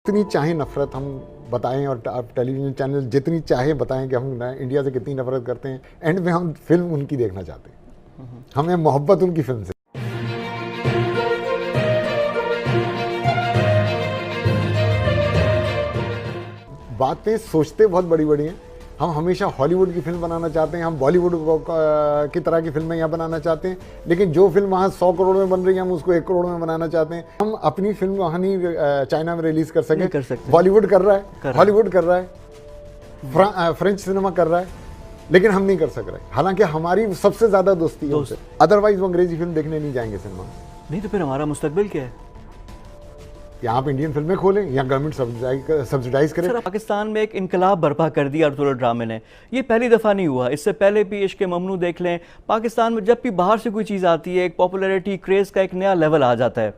जितनी चाहे नफरत हम बताएं और आप टेलीविज़न चैनल जितनी चाहे बताएं कि हम इंडिया से कितनी नफरत करते हैं, एंड में हम फिल्म उनकी देखना चाहते हैं, हमें मोहब्बत उनकी फिल्म से। बातें सोचते बहुत बड़ी बड़ी हैं। हम हमेशा हॉलीवुड की फिल्म बनाना चाहते हैं, हम बॉलीवुड की तरह की फिल्में यहाँ बनाना चाहते हैं, लेकिन जो फिल्म वहाँ 100 करोड़ में बन रही है हम उसको 1 करोड़ में बनाना चाहते हैं। हम अपनी फिल्म वहाँ नहीं चाइना में रिलीज कर सकें। बॉलीवुड कर रहा है, हॉलीवुड कर रहा है, फ्रेंच सिनेमा कर रहा है, लेकिन हम नहीं कर सक रहे, हालांकि हमारी सबसे ज्यादा दोस्ती है उनसे। अदरवाइज वो अंग्रेजी फिल्म देखने नहीं जाएंगे सिनेमा में। नहीं तो फिर हमारा मुस्तकबिल क्या है? यहाँ आप इंडियन फिल्में खोलें या गवर्नमेंट सब्सिडाइज करे। सर, पाकिस्तान में एक इनकलाब बर्पा कर दिया अर्तुगरुल ड्रामे ने। ये पहली दफ़ा नहीं हुआ, इससे पहले भी इश्क ममनू देख लें। पाकिस्तान में जब भी बाहर से कोई चीज़ आती है, एक पॉपुलैरिटी क्रेज़ का एक नया लेवल आ जाता है।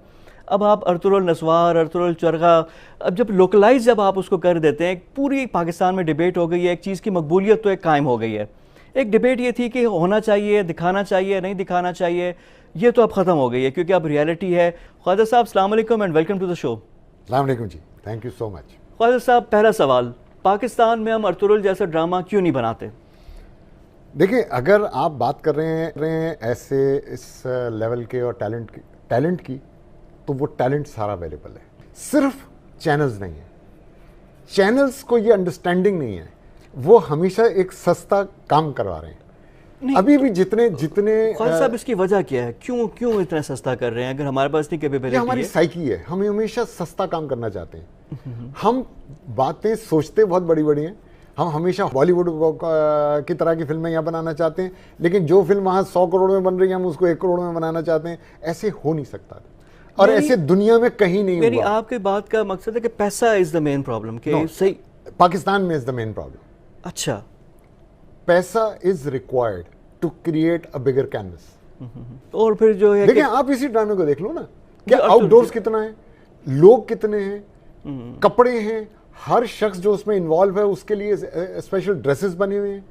अब आप अर्तुगरुल नस्वार, अर्तुगरुल चरगा, अब जब लोकलाइज जब आप उसको कर देते हैं, पूरी पाकिस्तान में डिबेट हो गई है, एक चीज़ की मकबूलियत तो एक कायम हो गई है। एक डिबेट ये थी कि होना चाहिए, दिखाना चाहिए, नहीं दिखाना चाहिए, ये तो अब ख़त्म हो गई है क्योंकि अब रियलिटी है। ख्वाजा साहब, अस्सलाम वालेकुम and welcome to the show. अस्सलाम वालेकुम जी, thank you so much. Khawaja साहब, पहला सवाल, पाकिस्तान में हम अर्तुगरुल जैसा ड्रामा क्यों नहीं बनाते? देखिए, अगर आप बात कर रहे हैं ऐसे इस लेवल के और टैलेंट की, तो वो टैलेंट सारा अवेलेबल है, सिर्फ चैनल्स नहीं है। चैनल्स को ये अंडरस्टैंडिंग नहीं है, वो हमेशा एक सस्ता काम करवा रहे हैं। अभी भी जितने ख्वाजा साहब, इसकी वजह क्या है? क्यों इतना सस्ता कर रहे हैं? अगर हमारे पास नहीं कैपेबिलिटी है। हमारी साइकी है, हम हमेशा सस्ता काम करना चाहते हैं। हम बातें सोचते बहुत बड़ी बड़ी हैं, हम हमेशा बॉलीवुड की तरह की फिल्में यहाँ बनाना चाहते हैं, लेकिन जो फिल्म वहाँ 100 करोड़ में बन रही है हम उसको 1 करोड़ में बनाना चाहते हैं। ऐसे हो नहीं सकता, और ऐसे दुनिया में कहीं नहीं हुआ। मेरी आपके बात का मकसद है कि पैसा इज द मेन प्रॉब्लम के सही पाकिस्तान में इज द मेन प्रॉब्लम। अच्छा, पैसा is required to create a bigger canvas. और फिर जो है, देखिए आप इसी ड्रामे को देख लो ना, क्या आउटडोर्स कितना है, लोग कितने हैं, कपड़े हैं, हर शख्स जो उसमें इन्वॉल्व है उसके लिए स्पेशल ड्रेसेस बने हुए हैं,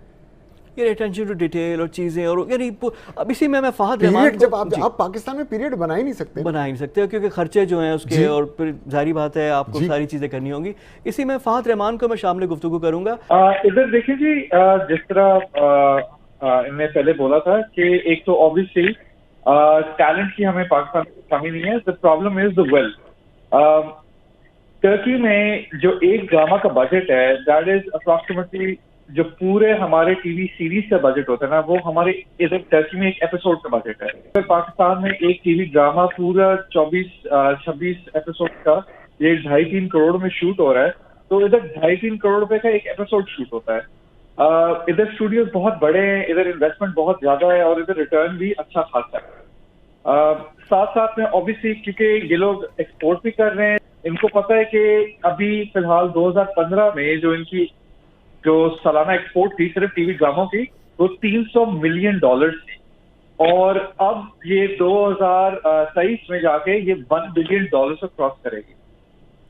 ये अटेंशन टू डिटेल और चीजें, और यानी अब इसी में मैं फहद रहमान, जब आप पाकिस्तान में पीरियड बना ही नहीं सकते, क्योंकि खर्चे जो हैं उसके, और फिर जारी बात है आपको सारी चीजें करनी होंगी। इसी में फहद रहमान को मैं शामिल गुफ्तगू करूंगा। इधर देखिए जी, जिस तरह इनने पहले बोला था कि एक तो ऑब्वियसली टैलेंट की हमें पाकिस्तान में कमी नहीं है। The problem is the wealth. Turkey में जो एक ड्रामा का बजट है, दैट इज अप्रॉक्सीमेटली जो पूरे हमारे टीवी सीरीज का बजट होता है ना, वो हमारे इधर टर्की में एक एपिसोड का बजट है। तो पाकिस्तान में एक टीवी ड्रामा पूरा 26 एपिसोड का ये 2.5-3 करोड़ में शूट हो रहा है, तो इधर 2.5-3 करोड़ रुपए का एक एपिसोड शूट होता है। इधर स्टूडियोज बहुत बड़े हैं, इधर इन्वेस्टमेंट बहुत ज्यादा है, और इधर रिटर्न भी अच्छा खासा है। साथ साथ में ऑब्वियसली क्योंकि ये लोग एक्सपोर्ट भी कर रहे हैं, इनको पता है कि अभी फिलहाल 2015 में जो इनकी जो सालाना एक्सपोर्ट थी सिर्फ टीवी ड्रामों की, वो $300 मिलियन थी, और अब ये 2023 में जाके ये $1 बिलियन को क्रॉस करेगी।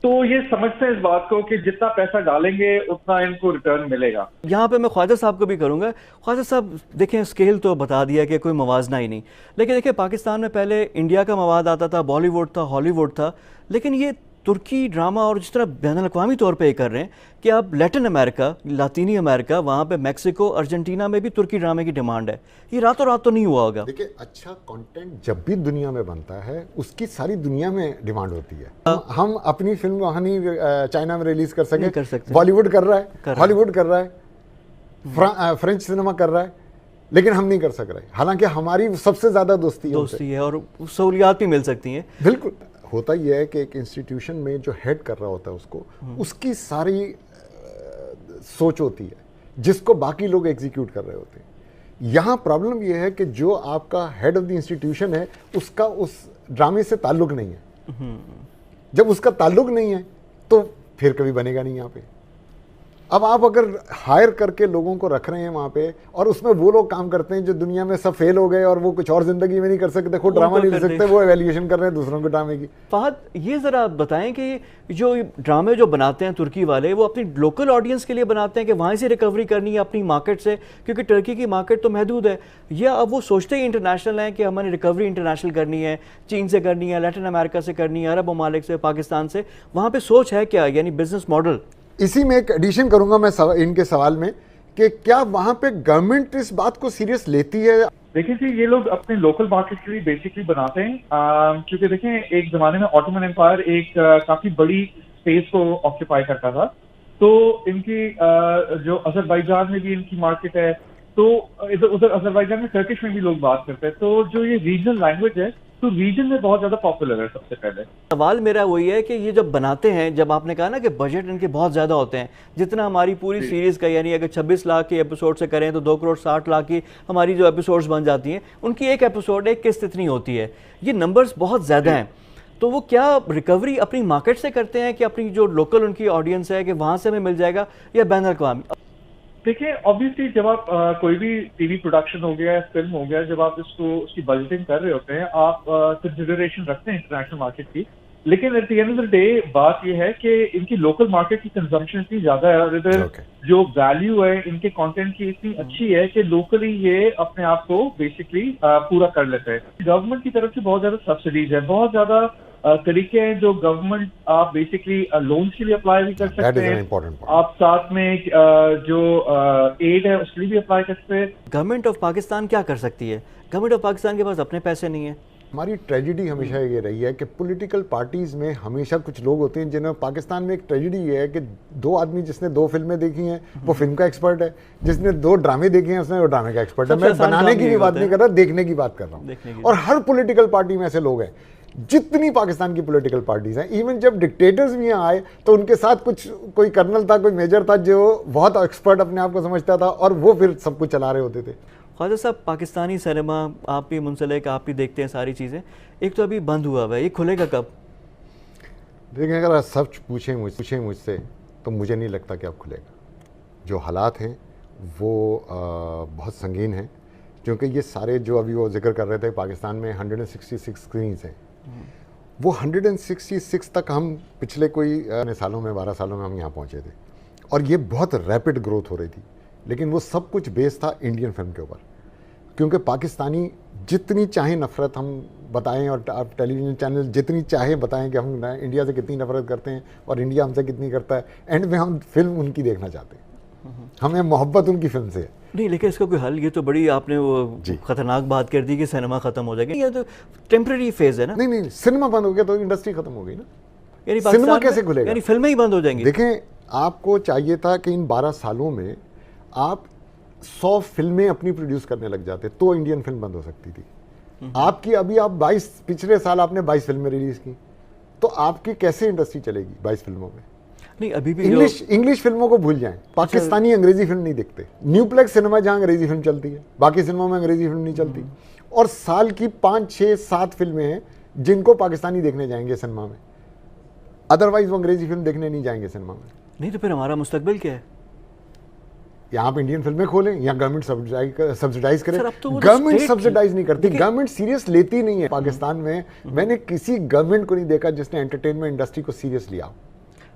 तो ये समझते हैं इस बात को कि जितना पैसा डालेंगे उतना इनको रिटर्न मिलेगा। यहाँ पे मैं ख्वाजा साहब को भी करूँगा। ख्वाजा साहब, देखें, स्केल तो बता दिया कि कोई मवाजना ही नहीं, लेकिन देखिए पाकिस्तान में पहले इंडिया का मवाद आता था, बॉलीवुड था, हॉलीवुड था, लेकिन ये तुर्की ड्रामा और जिस तरह बैनुल-अक़वामी तौर पे ये कर रहे हैं कि अब लैटिन अमेरिका, लातीनी अमेरिका, वहाँ पे मैक्सिको, अर्जेंटीना में भी तुर्की ड्रामे की डिमांड है। ये रातों रात तो नहीं हुआ होगा। देखिए, अच्छा कंटेंट जब भी दुनिया में बनता है उसकी सारी दुनिया में डिमांड होती है। हम अपनी फिल्म वहाँ नहीं चाइना में रिलीज कर सके। बॉलीवुड कर रहा है, हॉलीवुड कर रहा है, फ्रेंच सिनेमा कर रहा है, लेकिन हम नहीं कर सक रहे, हालांकि हमारी सबसे ज्यादा दोस्ती है और सहूलियात भी मिल सकती हैं। बिल्कुल। होता यह है कि एक इंस्टीट्यूशन में जो हेड कर रहा होता है उसको, उसकी सारी सोच होती है जिसको बाकी लोग एग्जीक्यूट कर रहे होते हैं। यहाँ प्रॉब्लम यह है कि जो आपका हेड ऑफ द इंस्टीट्यूशन है उसका उस ड्रामे से ताल्लुक नहीं है। जब उसका ताल्लुक नहीं है तो फिर कभी बनेगा नहीं यहाँ पे। अब आप अगर हायर करके लोगों को रख रहे हैं वहाँ पे और उसमें वो लोग काम करते हैं जो दुनिया में सब फेल हो गए और वो कुछ और जिंदगी में नहीं कर सकते, खुद ड्रामा नहीं लिख सकते, वो एवेल्युएशन कर रहे हैं दूसरों के ड्रामे की। फहद, ये ज़रा बताएं कि जो ड्रामे जो बनाते हैं तुर्की वाले, वो अपनी लोकल ऑडियंस के लिए बनाते हैं कि वहाँ से रिकवरी करनी है अपनी मार्केट से, क्योंकि टर्की की मार्केट तो महदूद है, या अब वो सोचते ही इंटरनेशनल हैं कि हमारी रिकवरी इंटरनेशनल करनी है, चीन से करनी है, लैटिन अमेरिका से करनी है, अरब ममालिक से, पाकिस्तान से, वहाँ पे सोच है क्या, यानी बिजनेस मॉडल? इसी में एक एडिशन करूंगा मैं इनके सवाल में कि क्या वहां पे गवर्नमेंट इस बात को सीरियस लेती है? देखिए जी, ये लोग अपने लोकल मार्केट के लिए बेसिकली बनाते हैं, क्योंकि देखें एक जमाने में ऑटोमन एम्पायर एक काफी बड़ी स्पेस को ऑक्यूपाई करता था, तो इनकी जो अजरबैजान में भी इनकी मार्केट है, तो इधर उधर अजरबैजान में टर्किश में भी लोग बात करते हैं, तो जो ये रीजनल लैंग्वेज है तो रीजन में बहुत ज्यादा पॉपुलर है। सबसे पहले सवाल मेरा वही है कि ये जब बनाते हैं, जब आपने कहा ना कि बजट इनके बहुत ज़्यादा होते हैं, जितना हमारी पूरी सीरीज़ का, यानी अगर 26 लाख के एपिसोड से करें तो 2 करोड़ 60 लाख की हमारी जो एपिसोड्स बन जाती हैं, उनकी एक एपिसोड एक किस्त इतनी होती है, ये नंबर्स बहुत ज़्यादा हैं। तो वो क्या रिकवरी अपनी मार्केट से करते हैं कि अपनी जो लोकल उनकी ऑडियंस है कि वहाँ से हमें मिल जाएगा, या बैन अल-अक़वामी? देखिए ऑब्वियसली जब आप कोई भी टीवी प्रोडक्शन हो गया, फिल्म हो गया, जब आप इसको उसकी बजटिंग कर रहे होते हैं, आप कंसिडरेशन रखते हैं इंटरनेशनल मार्केट की, लेकिन at the end of the day बात यह है कि इनकी लोकल मार्केट की कंजम्पशन इतनी ज्यादा है और इधर जो वैल्यू है इनके कंटेंट की इतनी अच्छी है कि लोकली ये अपने आप को बेसिकली पूरा कर लेते हैं। गवर्नमेंट की तरफ से बहुत ज्यादा सब्सिडीज है, बहुत ज्यादा तरीके हैं जो गवर्नमेंट आप बेसिकली लोन्स के लिए अप्लाई भी कर सकते हैं, आप साथ में जो एड है उसके लिए भी अप्लाई कर सकते हैं। गवर्नमेंट ऑफ पाकिस्तान क्या कर सकती है? गवर्नमेंट ऑफ पाकिस्तान के पास अपने पैसे नहीं है। हमारी ट्रेजिडी हमेशा ये रही है कि पॉलिटिकल पार्टीज में हमेशा कुछ लोग होते हैं जिन्हें, पाकिस्तान में एक ट्रेजिडी ये है कि 2 आदमी जिसने 2 फिल्में देखी हैं वो फिल्म का एक्सपर्ट है, जिसने 2 ड्रामे देखे हैं उसने वो ड्रामे का एक्सपर्ट है। मैं बनाने की भी बात नहीं कर रहा, देखने की बात कर रहा हूँ। और हर पॉलिटिकल पार्टी में ऐसे लोग हैं, जितनी पाकिस्तान की पॉलिटिकल पार्टीज हैं, इवन जब डिक्टेटर्स भी यहाँ आए तो उनके साथ कोई कर्नल था, कोई मेजर था जो बहुत एक्सपर्ट अपने आप को समझता था और वो फिर सब कुछ चला रहे होते थे। ख्वाजा साहब, पाकिस्तानी सिनेमा आप भी मुंसलिक, आप भी देखते हैं सारी चीज़ें, एक तो अभी बंद हुआ है, ये खुलेगा कब? देखिए अगर आप सच पूछें मुझसे तो मुझे नहीं लगता कि अब खुलेगा। जो हालात हैं वो बहुत संगीन हैं, क्योंकि ये सारे जो अभी वो जिक्र कर रहे थे, पाकिस्तान में 166 स्क्रीन्स हैं, वो 166 तक हम पिछले कोई सालों में 12 सालों में हम यहाँ पहुँचे थे और ये बहुत रैपिड ग्रोथ हो रही थी, लेकिन वो सब कुछ बेस था इंडियन फिल्म के ऊपर, क्योंकि पाकिस्तानी जितनी चाहे नफ़रत हम बताएं और आप टेलीविज़न चैनल जितनी चाहे बताएं कि हम इंडिया से कितनी नफ़रत करते हैं और इंडिया हमसे कितनी करता है, एंड में हम फिल्म उनकी देखना चाहते हैं, हमें मोहब्बत उनकी फिल्म से है। नहीं, लेकिन इसका कोई हल, ये तो बड़ी आपने वो खतरनाक बात कर दी कि सिनेमा खत्म हो जाएगा, ये तो टेम्पररी फेज है ना। नहीं, सिनेमा बंद हो गया तो इंडस्ट्री खत्म हो गई ना, यानी सिनेमा कैसे खुलेगा? यानी फिल्में ही बंद हो जाएंगी। देखें, आपको चाहिए था कि इन 12 सालों में आप 100 फिल्में अपनी प्रोड्यूस करने लग जाते तो इंडियन फिल्म बंद हो सकती थी। आपकी अभी आप 22, पिछले साल आपने 22 फिल्में रिलीज की, तो आपकी कैसे इंडस्ट्री चलेगी 22 फिल्मों में? नहीं, अभी भी इंग्लिश फिल्मों को भूल जाएं, पाकिस्तानी अंग्रेजी फिल्म नहीं देखते। न्यूप्लेक्स सिनेमा जहां अंग्रेजी फिल्म चलती है, बाकी सिनेमा में अंग्रेजी फिल्म नहीं चलती, और साल की 5, 6, 7 फिल्में हैं जिनको पाकिस्तानी देखने जाएंगे सिनेमा में, अदरवाइज वो अंग्रेजी फिल्म देखने नहीं जाएंगे सिनेमा में। नहीं तो फिर हमारा मुस्तकबिल क्या है? यहाँ आप इंडियन फिल्में खोलें या गवर्नमेंट सब्सिडाइज करे। गवर्नमेंट सब्सिडाइज नहीं करती, गवर्नमेंट सीरियस लेती नहीं है। पाकिस्तान में मैंने किसी गवर्नमेंट को नहीं देखा जिसने एंटरटेनमेंट इंडस्ट्री को सीरियस लिया।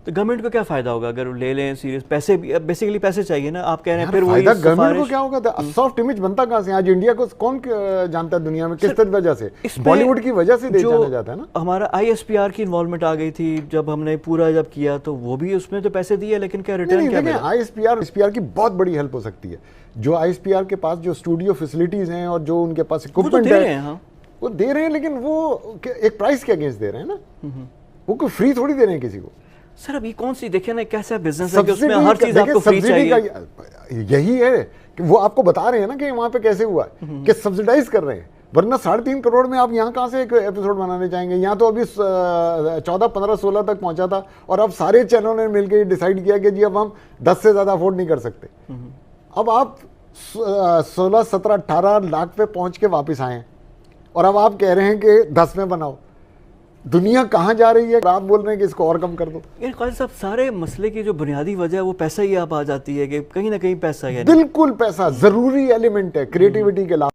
तो गवर्नमेंट को क्या फायदा होगा अगर ले लें सीरियस? पैसे, बेसिकली पैसे चाहिए ना, आप कह रहे हैं। फिर फायदा गवर्नमेंट को क्या होगा? सॉफ्ट इमेज बनता कहाँ से? आज इंडिया को कौन जानता है दुनिया में? किस वजह से? बॉलीवुड की वजह से जाना जाता है ना। हमारा ISPR की इन्वॉल्वमेंट आ गई थी जब हमने पूरा जब किया, तो वो भी उसमें तो पैसे दिए, लेकिन क्या रिटर्न क्या मिला? ISPR की बहुत बड़ी हेल्प हो सकती है। जो ISPR के पास जो स्टूडियो फैसिलिटीज हैं और जो उनके पास इक्विपमेंट है, वो दे रहे हैं, लेकिन वो एक प्राइस के अगेंस्ट दे रहे हैं ना, वो कोई फ्री थोड़ी दे रहे हैं किसी को। सर अभी कौन सी, देखिए ना कैसा बिजनेस है कि उसमें हर चीज आपको फ्री चाहिए। यही है कि वो आपको बता रहे हैं ना कि वहां पे कैसे हुआ कि सब्सिडाइज कर रहे हैं, वरना 3.5 करोड़ में आप यहाँ कहाँ से एक एपिसोड बनाने चाहेंगे? यहाँ तो अभी 14, 15, 16 तक पहुंचा था, और अब सारे चैनलों ने मिलकर डिसाइड किया कि जी अब हम 10 से ज्यादा अफोर्ड नहीं कर सकते। अब आप 16, 17, 18 लाख पे पहुंच के वापस आए, और अब आप कह रहे हैं कि 10 में बनाओ। दुनिया कहाँ जा रही है, आप बोल रहे हैं कि इसको और कम कर दो। ये ख्वाजा साहब, सारे मसले की जो बुनियादी वजह है वो पैसा ही आप आ जाती है कि कहीं ना कहीं पैसा है। बिल्कुल पैसा जरूरी एलिमेंट है क्रिएटिविटी के अलावा।